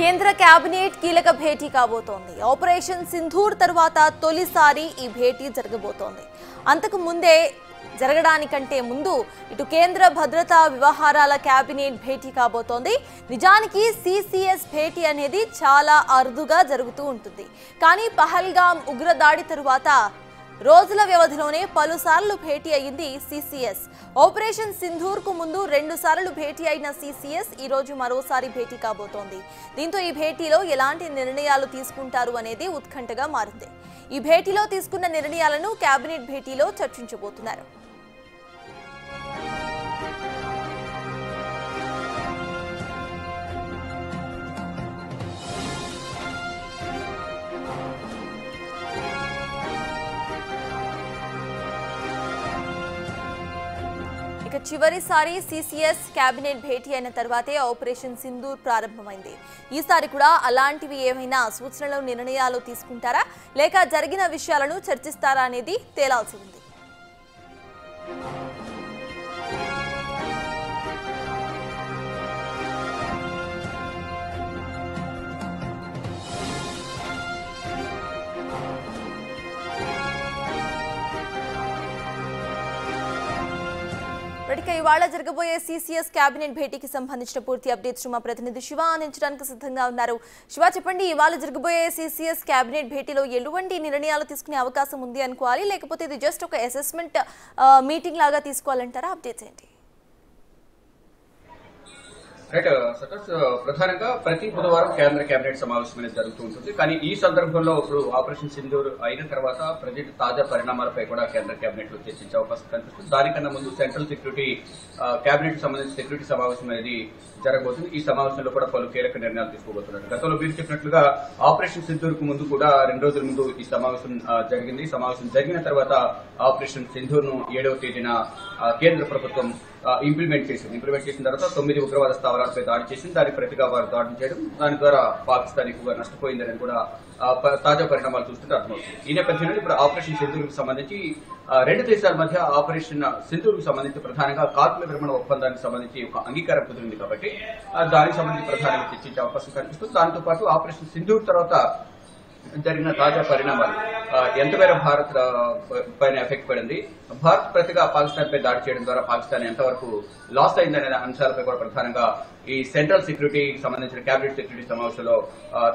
కేంద్ర కేబినెట్ కీలక భేటీ కాబోతోంది. ఆపరేషన్ సింధూర్ తర్వాత తొలిసారి ఈ భేటీ జరగబోతోంది. అంతకు ముందే జరగడానికంటే ముందు ఇటు కేంద్ర భద్రతా వ్యవహారాల కేబినెట్ భేటీ కాబోతోంది. నిజానికి సిసిఎస్ భేటీ అనేది చాలా అరుదుగా జరుగుతూ ఉంటుంది. కానీ పహల్గామ్ ఉగ్రదాడి తరువాత రోజుల వ్యవధిలోనే పలుసార్లు భేటీ అయింది సిసిఎస్. ఆపరేషన్ సింధూర్ కు ముందు 2 సార్లు భేటీ అయిన సిసిఎస్ ఈ రోజు మరోసారి భేటీ కాబోతోంది. దీంతో ఈ భేటీలో ఎలాంటి నిర్ణయాలు తీసుకుంటారు అనేది ఉత్కంఠగా మారింది. ఈ భేటీలో తీసుకున్న నిర్ణయాలను కేబినెట్ భేటీలో చర్చించబోతున్నారు. చివరిసారి సిసిఎస్ కేబినెట్ భేటీ అయిన తర్వాతే ఆపరేషన్ సింధూర్ ప్రారంభమైంది. ఈసారి కూడా అలాంటివి ఏమైనా సూచనలు నిర్ణయాలు తీసుకుంటారా లేక జరిగిన విషయాలను చర్చిస్తారా అనేది తేలాల్సి ఉంది. ఇవాళ జరగబోయే సిసిఎస్ కేబినెట్ భేటీకి సంబంధించిన పూర్తి అప్డేట్స్ మా ప్రతినిధి శివ అందించడానికి సిద్ధంగా ఉన్నారు. శివ, చెప్పండి, ఇవాళ జరగబోయే సిసిఎస్ కేబినెట్ భేటీలో ఎటువంటి నిర్ణయాలు తీసుకునే అవకాశం ఉంది అనుకోవాలి, లేకపోతే ఇది జస్ట్ ఒక అసెస్మెంట్ మీటింగ్ లాగా తీసుకోవాలంటారా? అప్డేట్స్ ఏంటి? రైట్ సతోష్, ప్రధానంగా ప్రతి బుధవారం కేంద్ర కేబినెట్ సమావేశం అనేది జరుగుతూ ఉంటుంది. కానీ ఈ సందర్భంలో ఇప్పుడు ఆపరేషన్ సింధూర్ అయిన తర్వాత ప్రజెంట్ తాజా పరిణామాలపై కూడా కేంద్ర కేబినెట్ లో చర్చించే అవకాశం కనిపిస్తుంది. దానికన్నా ముందు సెంట్రల్ సెక్యూరిటీ కేబినెట్ సంబంధించిన సెక్యూరిటీ సమావేశం అనేది జరగబోతుంది. ఈ సమావేశంలో కూడా పలు కీలక నిర్ణయాలు తీసుకోబోతున్నారు. గతంలో మీరు చెప్పినట్లుగా ఆపరేషన్ సింధూర్ కు ముందు కూడా 2 రోజుల ముందు ఈ సమావేశం జరిగింది. ఈ సమావేశం జరిగిన తర్వాత ఆపరేషన్ సింధూర్ ను 7వ తేదీన కేంద్ర ప్రభుత్వం ఇంప్లిమెంట్ చేసిన తర్వాత 9 ఉగ్రవాద స్థావరాలపై దాడి చేసింది. దానికి ప్రతిగా వారు దాడులు చేయడం, దాని ద్వారా పాకిస్తాన్ ఎక్కువగా నష్టపోయిందని కూడా తాజా పరిణామాలు చూస్తుంటే అర్థమవుతుంది. ఈ నేపథ్యంలో ఇప్పుడు ఆపరేషన్ సింధూర్ కు సంబంధించి 2 దేశాల మధ్య ఆపరేషన్ సింధూర్ కు సంబంధించి ప్రధానంగా కాల్పుల విరమణ ఒప్పందానికి సంబంధించి ఒక అంగీకారం కుదిరింది కాబట్టి దానికి సంబంధించి ప్రధానంగా చర్చించే అవకాశం కనిపిస్తుంది. దాంతో పాటు ఆపరేషన్ సింధూర్ తర్వాత జరిగిన తాజా పరిణామాలు ఎంతమేర భారత్ పైన ఎఫెక్ట్ పడింది, భారత్ ప్రతిగా పాకిస్తాన్ పై దాడి చేయడం ద్వారా పాకిస్తాన్ ఎంతవరకు లాస్ అయిందనే అంశాలపై కూడా ప్రధానంగా ఈ సెంట్రల్ సెక్యూరిటీకి సంబంధించిన కేబినెట్ సెక్యూరిటీ సమావేశంలో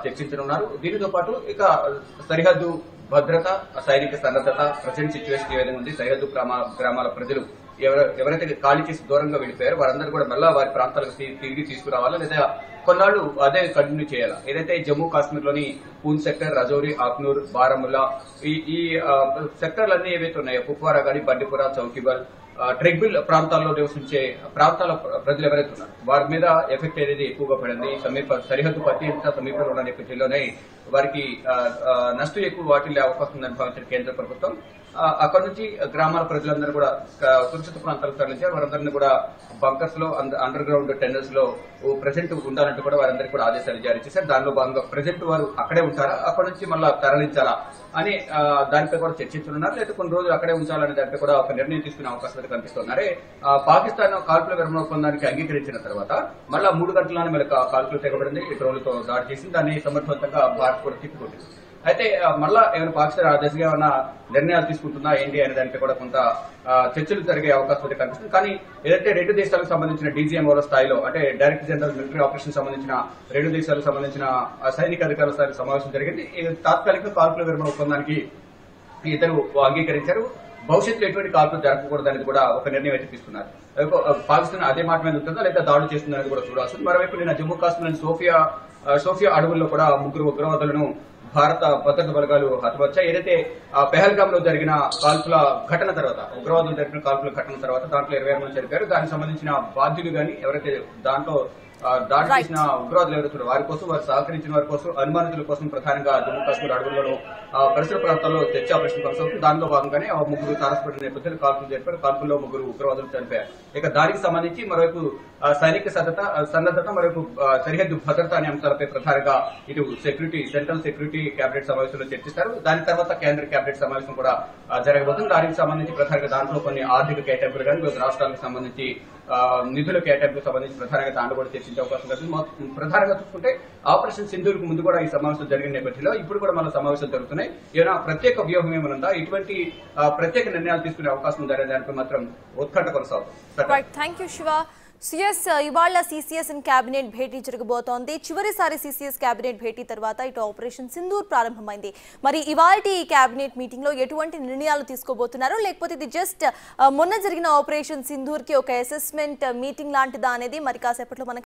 చర్చించనున్నారు. దీనితో పాటు ఇక సరిహద్దు భద్రత, సైనిక సన్నద్దత, ప్రజెంట్ సిచ్యువేషన్ ఏ విధంగా ఉంది, సరిహద్దు గ్రామాల ప్రజలు ఎవరైతే ఖాళీ చేసి దూరంగా వెళ్ళిపోయారో వారందరూ కూడా మళ్ళా వారి ప్రాంతాలకు తిరిగి తీసుకురావాలా లేదా కొన్నాళ్లు అదే కంటిన్యూ చేయాలా? ఏదైతే జమ్మూ కాశ్మీర్ లోని పూంచ్ సెక్టర్, రజౌరి, ఆక్నూర్, బారాముల్లా ఈ సెక్టర్లన్నీ ఏవైతే ఉన్నాయో, కుప్వారా గాని, బండిపుర, చౌకీబల్, ట్రెగ్బిల్ ప్రాంతాల్లో నివసించే ప్రాంతాల ప్రజలు ఎవరైతే ఉన్నారు వారి మీద ఎఫెక్ట్ అనేది ఎక్కువగా పడింది. సరిహద్దు అత్యంత సమీపంలో ఉన్న నేపథ్యంలోనే వారికి నష్టం ఎక్కువ వాటిల్లే అవకాశం ఉందని భావించిన కేంద్ర ప్రభుత్వం అక్కడ నుంచి గ్రామాల ప్రజలందరూ కూడా సురక్షిత ప్రాంతాలకు తరలించారు. వారందరినీ కూడా బంకర్స్ లో, అండర్ గ్రౌండ్ టెండర్స్ లో ప్రజెంట్ ఉండాలంటూ కూడా వారందరికీ కూడా ఆదేశాలు జారీ చేశారు. దానిలో భాగంగా ప్రజెంట్ వారు అక్కడే ఉంటారా, అక్కడ నుంచి మళ్ళా తరలించాలా అని దానిపై కూడా చర్చించనున్నారు. లేదా కొన్ని రోజులు అక్కడే ఉంచాలనే దానిపై కూడా ఒక నిర్ణయం తీసుకునే అవకాశాలు కనిపిస్తున్నారే. పాకిస్తాన్ కాల్పుల విరమణ ఒప్పందానికి అంగీకరించిన తర్వాత మళ్ళా 3 గంటల్లోనే మళ్ళీ కాల్పులు తెగబడింది, డ్రోన్లతో దాడి చేసింది. దాన్ని సమర్థవంతంగా భారత్ కూడా తిప్పికొట్టింది. అయితే మళ్ళా ఏమైనా పాకిస్తాన్ ఆ దశగా ఏమైనా నిర్ణయాలు తీసుకుంటుందా ఏంటి అనే దానిపై కూడా కొంత చర్చలు జరిగే అవకాశం అయితే కనిపిస్తుంది. కానీ ఏదైతే 2 దేశాలకు సంబంధించిన డీజీఎంఓల స్థాయిలో, అంటే డైరెక్టర్ జనరల్ మిలిటరీ ఆపరేషన్ సంబంధించిన 2 దేశాలకు సంబంధించిన సైనిక అధికారుల స్థాయి సమావేశం జరిగింది. తాత్కాలిక కాల్పుల విరమణ ఒప్పందానికి ఇద్దరు అంగీకరించారు. భవిష్యత్తులో ఎటువంటి కాల్పులు జరగకూడదనేది కూడా ఒక నిర్ణయం అయితే తీసుకున్నారు. పాకిస్తాన్ అదే మాట మీద ఉంటుందా లేదా దాడులు చేస్తుందనేది కూడా చూడాల్సింది. మరోవైపు నిన్న జమ్మూ కాశ్మీర్ సోఫియా అడవుల్లో కూడా 3 ఉగ్రవాదులను భారత భద్రతా బలగాలు హతమర్చాయి. ఏదైతే పెహల్గామ్ లో జరిగిన కాల్పుల ఘటన తర్వాత, ఉగ్రవాదులు జరిగిన కాల్పుల ఘటన తర్వాత దాంట్లో 26 మంది చనిపోయారు. దానికి సంబంధించిన బాధ్యులు గాని ఎవరైతే దాంట్లో దాడి చేసిన ఉగ్రవాదులు ఎవరైతే వారి కోసం, వారు సహకరించిన వారి కోసం, అనుమానితుల కోసం ప్రధానంగా జమ్మూ కాశ్మీర్ అడవుల్లోనూ పరిసర ప్రాంతాల్లో చర్చ ఆపరేషన్ కొనసాగుతుంది. దానిలో భాగంగానే 3 తారసపడిన నేపథ్యంలో కాల్పులు జరిపారు. కాల్పుల్లో 3 ఉగ్రవాదులు చనిపోయారు. ఇక దానికి సంబంధించి మరోవైపు సైనిక సన్నద్దత, మరోవైపు సరిహద్దు భద్రత అనే అంశాలపై ప్రధానంగా ఇటు సెంట్రల్ సెక్యూరిటీ కేబినెట్ సమావేశంలో చర్చిస్తారు. దాని తర్వాత కేంద్ర కేబినెట్ సమావేశం కూడా జరగబోతుంది. దానికి సంబంధించి ప్రధానంగా దాంట్లో కొన్ని ఆర్థిక కేటాయింపులు కానీ, రాష్ట్రాలకు సంబంధించి నిధుల కేటాయింపుకు సంబంధించి ప్రధానంగా దాంట్లో కూడా చర్చించే అవకాశం ఉంది. ప్రధానంగా చూసుకుంటే ఆపరేషన్ సింధూర్కు ముందు కూడా ఈ సమావేశం జరిగిన నేపథ్యంలో ఇప్పుడు కూడా మన సమావేశాలు జరుగుతున్నాయి. ఏమైనా ప్రత్యేక వ్యూహం ఏమనుందా, ఇటువంటి ప్రత్యేక నిర్ణయాలు తీసుకునే అవకాశం ఉందనే దానిపై మాత్రం ఉత్కంఠ కొనసాగుతుంది. Thank you Shiva. సిఎస్ ఇవాళ సిసిఎస్ కేబినెట్ భేటీ జరగబోతోంది. చివరిసారి సిసిఎస్ కేబినెట్ భేటీ తర్వాత ఇటు ఆపరేషన్ సింధూర్ ప్రారంభమైంది. మరి ఇవాల్టి ఈ కేబినెట్ మీటింగ్ లో ఎటువంటి నిర్ణయాలు తీసుకోబోతున్నారు, లేకపోతే ఇది జస్ట్ మొన్న జరిగిన ఆపరేషన్ సింధూర్ కి ఒక అసెస్మెంట్ మీటింగ్ లాంటిదా అనేది మరి కాసేపట్లో మనకు